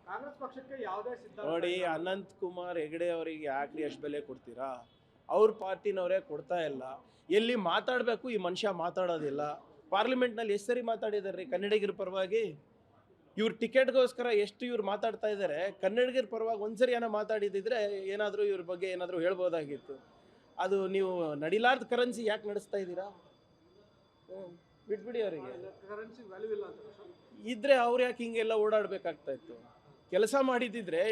ಕಾಂಗ್ರೆಸ್ ಪಕ್ಷಕ್ಕೆ ಯಾವುದೇ ಸಿದ್ಧಾಂತ ನೋಡಿ, ಇಲ್ಲ. ಅನಂತ್ ಕುಮಾರ್ ಹೆಗಡೆ ಅವರಿಗೆ ಯಾಕ್ರಿ ಅಷ್ಟು ಬೆಲೆ ಕೊಡ್ತೀರಾ? ಅವ್ರ ಪಾರ್ಟಿನವರೇ ಕೊಡ್ತಾ ಇಲ್ಲ. ಎಲ್ಲಿ ಮಾತಾಡಬೇಕು ಈ ಮನುಷ್ಯ ಮಾತಾಡೋದಿಲ್ಲ. ಪಾರ್ಲಿಮೆಂಟ್ನಲ್ಲಿ ಎಷ್ಟು ಸರಿ ಮಾತಾಡಿದಾರೆ ರೀ ಕನ್ನಡಿಗರ ಪರವಾಗಿ? ಇವ್ರ ಟಿಕೆಟ್ಗೋಸ್ಕರ ಎಷ್ಟು ಇವ್ರು ಮಾತಾಡ್ತಾ ಇದ್ದಾರೆ. ಕನ್ನಡಿಗರ ಪರವಾಗಿ ಒಂದ್ಸರಿ ಏನೋ ಮಾತಾಡಿದಿದ್ರೆ ಏನಾದರೂ ಇವ್ರ ಬಗ್ಗೆ ಏನಾದರೂ ಹೇಳ್ಬೋದಾಗಿತ್ತು. ಅದು ನೀವು ನಡಿಲಾರ್ದ ಕರೆನ್ಸಿ ಯಾಕೆ ನಡೆಸ್ತಾ ಇದ್ದೀರಾ? ಬಿಟ್ಬಿಡಿ ಅವರಿಗೆ. ಕರೆನ್ಸಿ ವ್ಯಾಲ್ಯೂ ಇಲ್ಲ ಅಂತ ಸರ್. ಇದ್ರೆ ಅವ್ರು ಯಾಕೆ ಹಿಂಗೆಲ್ಲ ಓಡಾಡಬೇಕಾಗ್ತಾ ಇತ್ತು? ಕೆಲಸ ಮಾಡಿದ್ದಿದ್ರೆ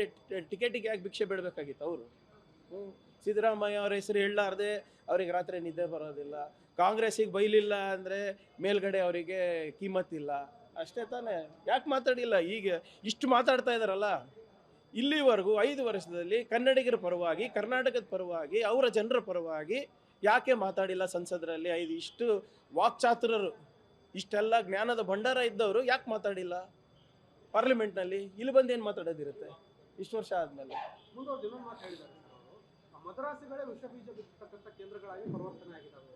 ಟಿಕೆಟಿಗೆ ಯಾಕೆ ಭಿಕ್ಷೆ ಬಿಡಬೇಕಾಗಿತ್ತು ಅವರು? ಸಿದ್ದರಾಮಯ್ಯ ಅವ್ರ ಹೆಸರು ಹೇಳಲಾರ್ದೆ ಅವ್ರಿಗೆ ರಾತ್ರಿ ನಿದ್ದೆ ಬರೋದಿಲ್ಲ. ಕಾಂಗ್ರೆಸ್ಸಿಗೆ ಬೈಲಿಲ್ಲ ಅಂದರೆ ಮೇಲ್ಗಡೆ ಅವರಿಗೆ ಕಿಮ್ಮತ್ತಿಲ್ಲ. ಅಷ್ಟೇ ತಾನೇ? ಯಾಕೆ ಮಾತಾಡಿಲ್ಲ? ಈಗ ಇಷ್ಟು ಮಾತಾಡ್ತಾ ಇದ್ದಾರಲ್ಲ, ಇಲ್ಲಿವರೆಗೂ 5 ವರ್ಷದಲ್ಲಿ ಕನ್ನಡಿಗರ ಪರವಾಗಿ, ಕರ್ನಾಟಕದ ಪರವಾಗಿ, ಅವರ ಜನರ ಪರವಾಗಿ ಯಾಕೆ ಮಾತಾಡಿಲ್ಲ ಸಂಸದರಲ್ಲಿ? ಇಷ್ಟು ವಾಕ್ಚಾತುರರು, ಇಷ್ಟೆಲ್ಲ ಜ್ಞಾನದ ಭಂಡಾರ ಇದ್ದವರು ಯಾಕೆ ಮಾತಾಡಿಲ್ಲ ಪಾರ್ಲಿಮೆಂಟ್ನಲ್ಲಿ? ಇಲ್ಲಿ ಬಂದು ಏನು ಮಾತಾಡೋದಿರುತ್ತೆ ಇಷ್ಟು ವರ್ಷ ಆದಮೇಲೆ? ಮುಂದೊಂದು ಇನ್ನೊಂದು ಮಾತು ಹೇಳಿದ್ದಾರೆ ಸರ್ ಅವರು, ಮದ್ರಾಸಿಗಳೇ ವಿಷ ಬೀಜ ಬಿತ್ತತಕ್ಕಂಥ ಕೇಂದ್ರಗಳಾಗಿ ಪರಿವರ್ತನೆ ಆಗಿದ್ದಾವೆ.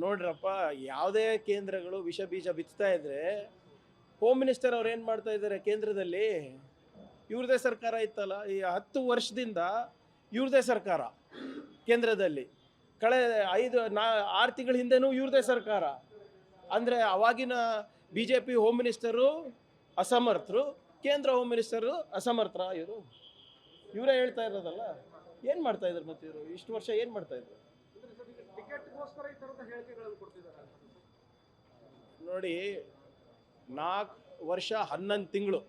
ನೋಡ್ರಪ್ಪ, ಯಾವುದೇ ಕೇಂದ್ರಗಳು ವಿಷ ಬೀಜ ಬಿತ್ತಾ ಇದ್ರೆ ಹೋಮ್ ಮಿನಿಸ್ಟರ್ ಅವ್ರು ಏನು ಮಾಡ್ತಾ ಇದ್ದಾರೆ ಕೇಂದ್ರದಲ್ಲಿ? ಇವ್ರದೇ ಸರ್ಕಾರ ಇತ್ತಲ್ಲ, ಈ 10 ವರ್ಷದಿಂದ ಇವ್ರದೇ ಸರ್ಕಾರ ಕೇಂದ್ರದಲ್ಲಿ. ಕಳೆದ 6 ತಿಂಗಳ ಹಿಂದೆನೂ ಇವ್ರದೇ ಸರ್ಕಾರ. ಅಂದರೆ ಅವಾಗಿನ BJP ಹೋಮ್ ಮಿನಿಸ್ಟರು ಅಸಮರ್ಥರು, ಕೇಂದ್ರ ಹೋಮ್ ಮಿನಿಸ್ಟರು ಅಸಮರ್ಥರ? ಇವರೇ ಹೇಳ್ತಾ ಇರೋದಲ್ಲ. ಏನು ಮಾಡ್ತಾ ಇದ್ರು ಮತ್ತೆ ಇವರು ಇಷ್ಟು ವರ್ಷ? ಏನು ಮಾಡ್ತಾ ಇದ್ರು? ಅಂದ್ರೆ ಸರ್ ಈಗ ಟಿಕೆಟ್ಗೋಸ್ಕರ ಈ ಥರದ ಹೇಳಿಕೆಗಳನ್ನು ಕೊಡ್ತಿದ್ದಾರೆ ಅಂತ ಸರ್. ನೋಡಿ, 4 ವರ್ಷ 11 ತಿಂಗಳು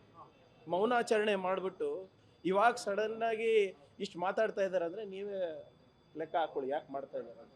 ಮೌನಾಚರಣೆ ಮಾಡಿಬಿಟ್ಟು ಇವಾಗ ಸಡನ್ನಾಗಿ ಇಷ್ಟು ಮಾತಾಡ್ತಾ ಇದ್ದಾರೆ ಅಂದರೆ ನೀವೇ ಲೆಕ್ಕ ಹಾಕೊಳ್ಳಿ ಯಾಕೆ ಮಾಡ್ತಾ ಇದ್ದಾರೆ ಅಂತ.